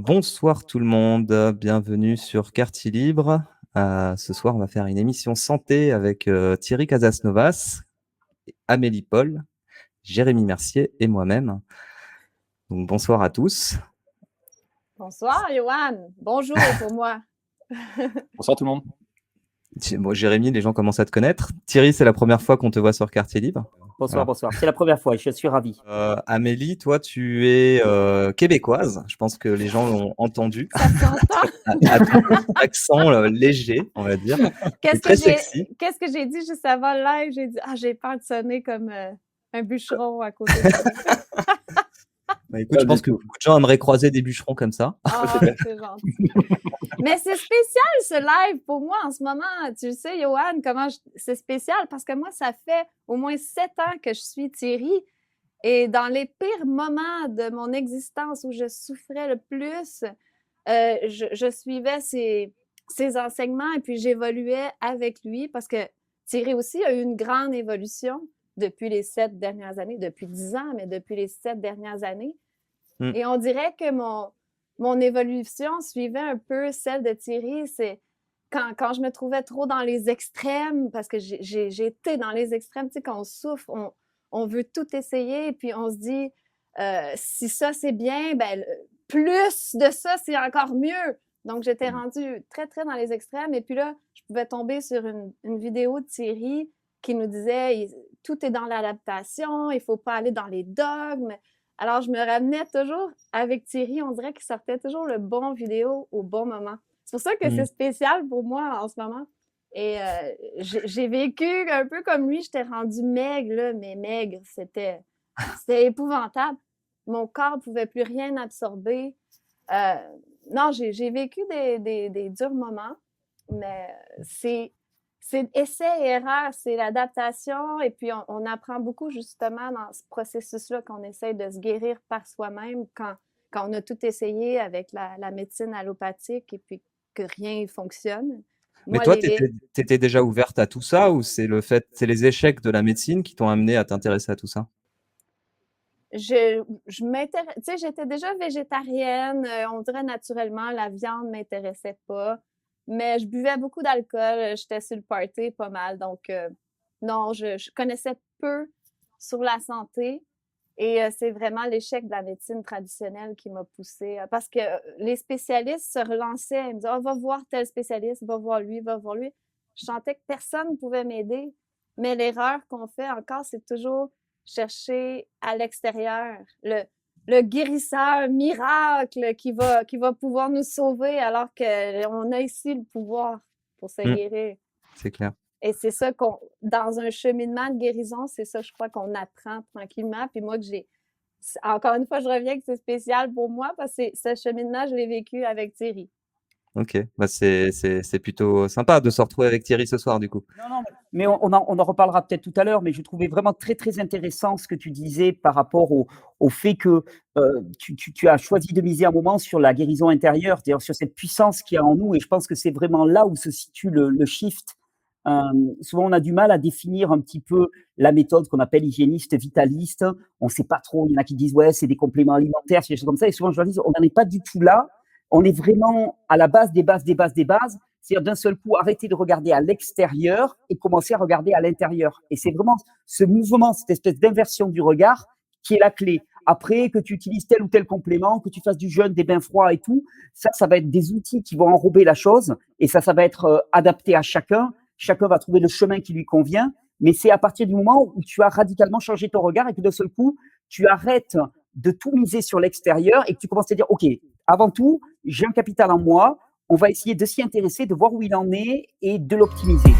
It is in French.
Bonsoir tout le monde, bienvenue sur Quartier Libre. Ce soir, on va faire une émission santé avec Thierry Casasnovas, Amélie Paul, Jérémy Mercier et moi-même. Donc bonsoir à tous. Bonsoir Yoann, bonjour pour moi. Bonsoir tout le monde. Bon, Jérémy, les gens commencent à te connaître. Thierry, c'est la première fois qu'on te voit sur Quartier Libre. Bonsoir, bonsoir. C'est la première fois et je suis ravi. Amélie, toi, tu es québécoise. Je pense que les gens l'ont entendu. Ça s'entend. À ton accent léger, on va dire. Qu'est-ce que j'ai dit juste avant le live? J'ai dit, j'ai peur de sonner comme un bûcheron à côté de moi. Bah, écoute, je pense que beaucoup de gens aimeraient croiser des bûcherons comme ça. C'est gentil. Mais c'est spécial ce live pour moi en ce moment. Tu le sais, Yoann, c'est spécial parce que moi, ça fait au moins 7 ans que je suis Thierry. Et dans les pires moments de mon existence où je souffrais le plus, je suivais ses enseignements et puis j'évoluais avec lui parce que Thierry aussi a eu une grande évolution depuis les 7 dernières années, depuis 10 ans, mais depuis les 7 dernières années. Et on dirait que mon évolution suivait un peu celle de Thierry. C'est quand je me trouvais trop dans les extrêmes, parce que j'ai été dans les extrêmes, tu sais, quand on souffre, on veut tout essayer, puis on se dit, si ça c'est bien, ben, plus de ça, c'est encore mieux. Donc, j'étais rendue très, très dans les extrêmes. Et puis là, je pouvais tomber sur une vidéo de Thierry qui nous disait, tout est dans l'adaptation, il ne faut pas aller dans les dogmes. Alors, je me ramenais toujours avec Thierry. On dirait qu'il sortait toujours le bon vidéo au bon moment. C'est pour ça que c'est spécial pour moi en ce moment. Et j'ai vécu un peu comme lui. J'étais rendue maigre, là, mais maigre, c'était épouvantable. Mon corps ne pouvait plus rien absorber. Non, j'ai vécu des durs moments, mais c'est essai et erreur, c'est l'adaptation. Et puis, on apprend beaucoup justement dans ce processus-là qu'on essaie de se guérir par soi-même quand on a tout essayé avec la médecine allopathique et puis que rien ne fonctionne. Mais toi, tu étais déjà ouverte à tout ça ou c'est les échecs de la médecine qui t'ont amené à t'intéresser à tout ça? Je m'intéresse, tu sais, j'étais déjà végétarienne. On dirait naturellement, la viande ne m'intéressait pas. Mais je buvais beaucoup d'alcool, j'étais sur le party pas mal. Donc, non, je connaissais peu sur la santé. Et c'est vraiment l'échec de la médecine traditionnelle qui m'a poussée. Parce que les spécialistes se relançaient. Ils me disaient, va voir tel spécialiste, va voir lui, va voir lui. Je sentais que personne ne pouvait m'aider. Mais l'erreur qu'on fait encore, c'est toujours chercher à l'extérieur. Le guérisseur miracle qui va pouvoir nous sauver alors qu'on a ici le pouvoir pour se guérir. C'est clair. Et c'est ça dans un cheminement de guérison, c'est ça, je crois, qu'on apprend tranquillement. Puis moi, encore une fois, je reviens que c'est spécial pour moi parce que ce cheminement, je l'ai vécu avec Thierry. Ok, bah c'est plutôt sympa de se retrouver avec Thierry ce soir du coup. Non, mais on en reparlera peut-être tout à l'heure, mais je trouvais vraiment très très intéressant ce que tu disais par rapport au fait que tu as choisi de miser un moment sur la guérison intérieure, c'est-à-dire sur cette puissance qu'il y a en nous, et je pense que c'est vraiment là où se situe le shift. Souvent on a du mal à définir un petit peu la méthode qu'on appelle hygiéniste, vitaliste. On ne sait pas trop, il y en a qui disent ouais c'est des compléments alimentaires, c'est des choses comme ça, et souvent je leur dis on n'en est pas du tout là. On est vraiment à la base des bases, c'est-à-dire d'un seul coup arrêter de regarder à l'extérieur et commencer à regarder à l'intérieur. Et c'est vraiment ce mouvement, cette espèce d'inversion du regard qui est la clé. Après, que tu utilises tel ou tel complément, que tu fasses du jeûne, des bains froids et tout, ça va être des outils qui vont enrober la chose et ça va être adapté à chacun. Chacun va trouver le chemin qui lui convient. Mais c'est à partir du moment où tu as radicalement changé ton regard et que d'un seul coup, tu arrêtes de tout miser sur l'extérieur et que tu commences à dire, OK, avant tout, j'ai un capital en moi, on va essayer de s'y intéresser, de voir où il en est et de l'optimiser.